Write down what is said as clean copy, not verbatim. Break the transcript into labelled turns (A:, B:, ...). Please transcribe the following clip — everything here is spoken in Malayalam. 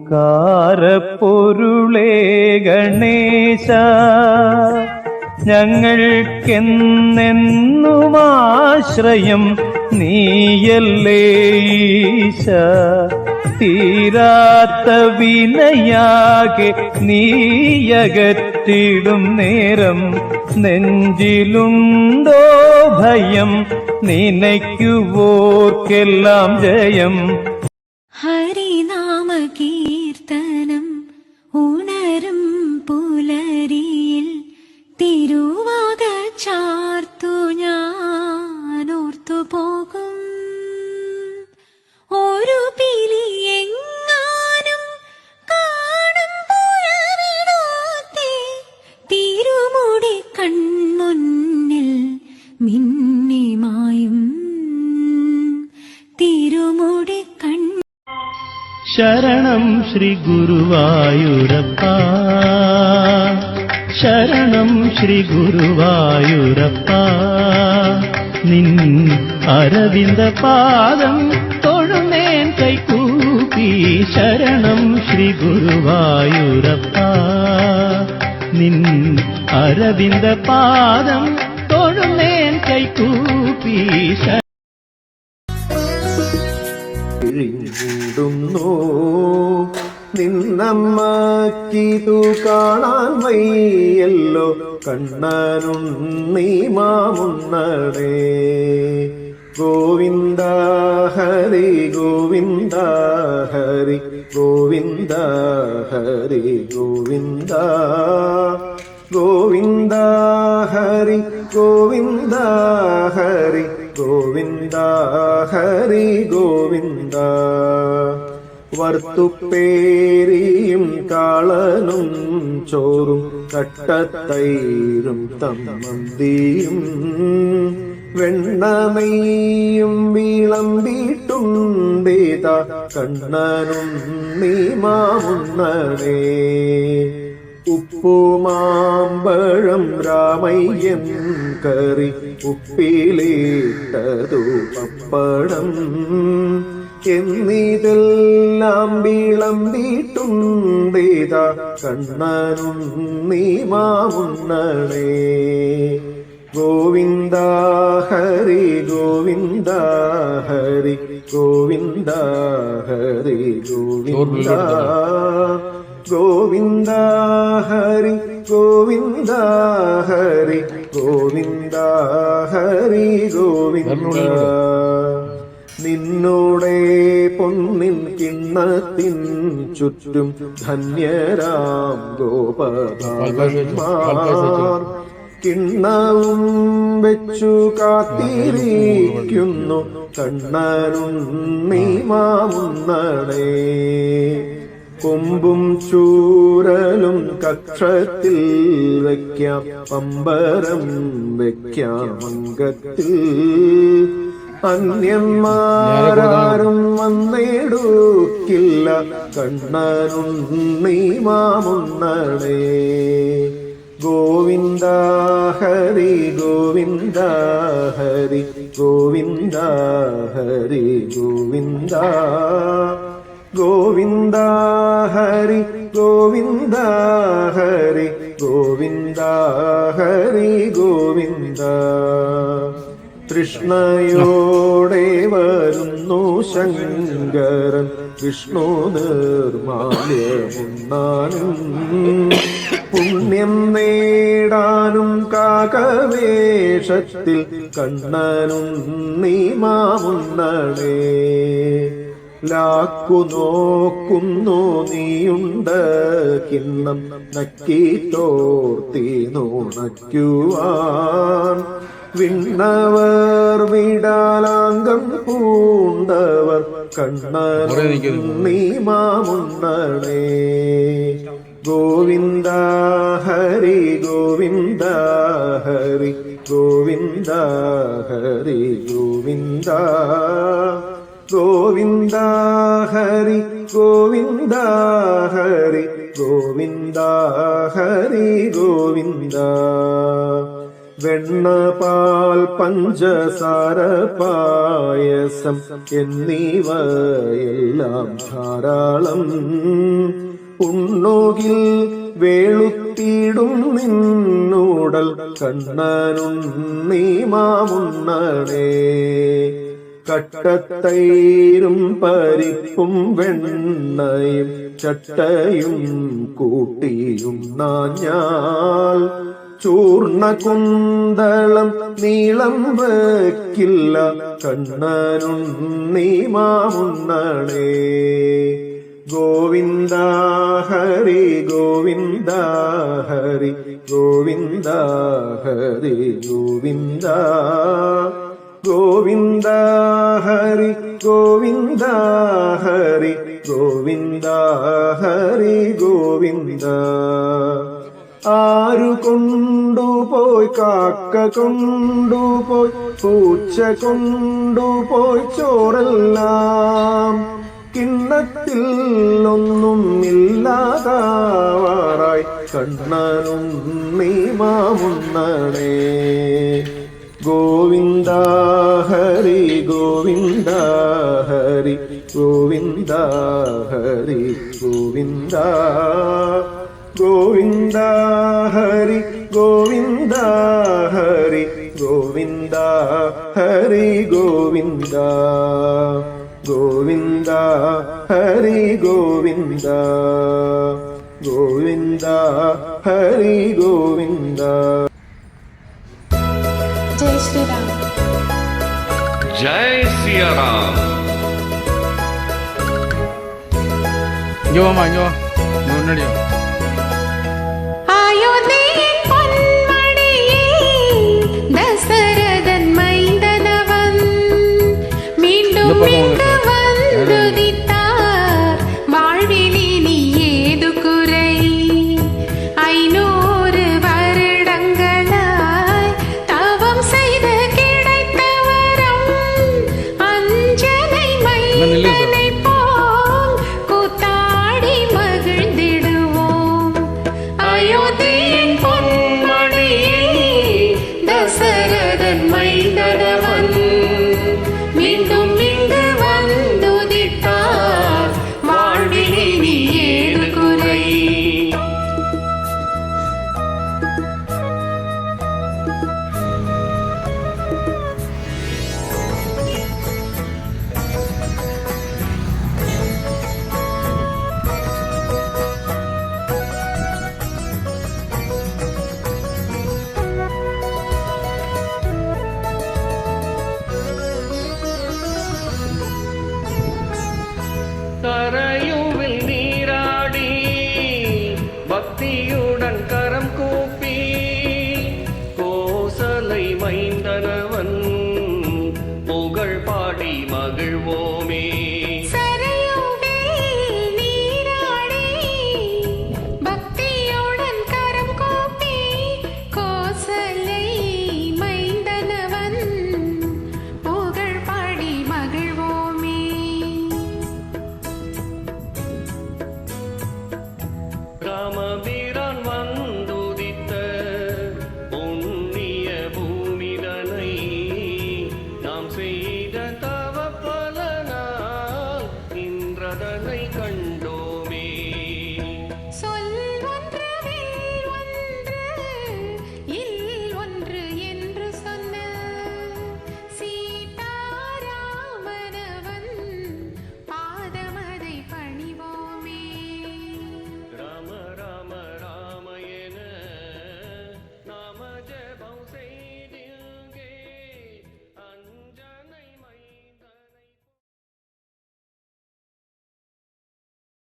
A: ഓംകാരപ്പൊരുളേ ഗണേശ, ഞങ്ങൾക്കെന്നെന്നും ആശ്രയം നീയല്ലേ ഈശ. തീരാത്ത വിനയാകെ നീയകറ്റിടും നേരം നെഞ്ചിലുണ്ടോ ഭയം, നിനയ്ക്കുവോർക്കെല്ലാം ജയം.
B: ഹരിനാമ കീർത്തനം ഉണരും പുലരിയിൽ തിരുവാക ചാർത്തു ഞാനോർത്തു പോകും. ഒരു പിലി എങ്ങാനും കാണും പുലരിടത്തെ തിരുമുടി കൺമുന്നിൽ മിന്നിമായും തിരുമുടി കൺ.
A: ശരണം ശ്രീ ഗുരുവായൂരപ്പ, ശരണം ശ്രീ ഗുരുവായൂരപ്പ. നിൻ അരവിന്ദ പാദം തൊഴുന്നേൻ കൈകൂപ്പി. ശരണം ശ്രീ ഗുരുവായൂരപ്പ, നിൻ അരവിന്ദ പാദം തൊഴുന്നേൻ കൈകൂപ്പി.
C: ിടുന്നു നിന്നമ്മക്കിതു കാണാൻ വയ്യല്ലോ, കണ്ണനുണ്ണീ മാമുണ്ണടേ. ഗോവിന്ദ ഹരി ഗോവിന്ദ ഹരി ഗോവിന്ദ ഹരി ഗോവിന്ദ ഗോവിന്ദ ഹരി ഗോവിന്ദ ഹരി ഗോവിന്ദ ഹരി ഗോവിന്ദ. വർത്തുപ്പേരിയും കാളനും ചോറും കട്ടത്തൈരും തമ്മന്തിയും വെണ്ണനെയ്യും വിളമ്പിട്ടുണ്ടേത കണ്ണനും നീ മാമുണ്ണടേ. ഉപ്പുമാമ്പഴം രാമയ്യൻ കറി ഉപ്പിലിട്ടതു പപ്പടം എന്നിതെല്ലാം വിളമ്പിട്ടുണ്ടേത കണ്ണനും നീ മാമുണ്ണടേ. ഗോവിന്ദ ഹരി ഗോവിന്ദ ഹരി ഗോവിന്ദ ഹരി ഗോവിന്ദ ഗോവിന്ദ ഹരി ഗോവിന്ദ ഹരി ഗോവിന്ദ ഹരി ഗോവിന്ദ. നിന്നോടെ പൊന്നിൻ കിണ്ണത്തിൻ ചുറ്റും ധന്യരാം ഗോപഭാഗന്മാർ കിണ്ണവും വെച്ചു കാത്തിരിക്കുന്നു കണ്ണനുണ്ണീ മാമുണ്ണടേ. കൊമ്പും ചൂരലും കക്ഷത്തിൽ വയ്ക്കാം, പമ്പരം വയ്ക്കാം അംഗത്തിൽ. അന്യന്മാരാരും വന്നേടുക്കില്ല കണ്ണനുണ്ണീ മാമുണ്ണടേ. ഗോവിന്ദ ഹരി ഗോവിന്ദ ഹരി ഗോവിന്ദ ഹരി ഗോവിന്ദ ഗോവിന്ദ ഹരി ഗോവിന്ദ ഹരി ഗോവിന്ദ ഹരി ഗോവിന്ദ. തൃഷ്ണയോടെ വരുന്നു ശങ്കരൻ വിഷ്ണു നിർമാല്യമുണ്ണാനും പുണ്യം നേടാനും കാകവേഷത്തിൽ കണ്ണനുണ്ണീ മാമുണ്ണടേ. ലാക്കു നോക്കുന്നു നീയുണ്ട് കിണ്ണം നക്കിത്തോർത്തി നുണയ്ക്കുവാൻ. വിണ്ണവർ വിടാലാംഗം പൂണ്ടവർ കണ്ണനുണ്ണീ മാമുണ്ണടേ. ഗോവിന്ദ ഹരി ഗോവിന്ദ ഹരി ഗോവിന്ദ ഹരി ഗോവിന്ദ ഗോവിന്ദ ഹരി ഗോവിന്ദ ഹരി ഗോവിന്ദ ഹരി ഗോവിന്ദ. വെണ്ണ പാൽ പഞ്ചസാര പായസം എന്നിവയെല്ലാം ധാരാളം ഉണ്ണുകിൽ വേളുത്തിടും നിന്നൂടൽ കണ്ണനുണ്ണീ മാമുണ്ണണേ കട്ടത്തൈരും പരിപ്പും വെണ്ണയും ചട്ടയും കൂട്ടിയുണ്ണാഞ്ഞാൽ ചൂർണ കുന്തളം നീളം വയ്ക്കില്ല കണ്ണനുണ്ണീ മാമുണ്ണണേ ഗോവിന്ദ ഹരി ഗോവിന്ദ ഹരി ഗോവിന്ദ ഹരി ഗോവിന്ദ ഗോവിന്ദ ഹരി ഗോവിന്ദ ഹരി ഗോവിന്ദ ഹരി ഗോവിന്ദ ആരു കൊണ്ടുപോയി കാക്ക കൊണ്ടുപോയി പൂച്ച കൊണ്ടുപോയി ചോറെല്ലാം കിണ്ണത്തിൽ ഒന്നും ഇല്ലാതാവാറായി കണ്ണനുണ്ണീ മാമുണ്ണണേ ഗോവിന്ദ ഹരി ഗോവിന്ദ ഹരി ഗോവിന്ദ ഹരി ഗോവിന്ദ ഗോവിന്ദ ഹരി ഗോവിന്ദ ഹരി ഗോവിന്ദ ഹരി ഗോവിന്ദ ഗോവിന്ദ ഹരി ഗോവിന്ദ ഗോവിന്ദ ഹരി ഗോവിന്ദ.
B: ജയ് ശ്രീറാം.
D: ജയ് സിയാറാം.
E: മുന്നടിയോ
B: അയോധ്യയിൽ പൊന്മടിയേ ദശരഥൻ മൈന്ദനവൻ വീണ്ടും വീണ്ടും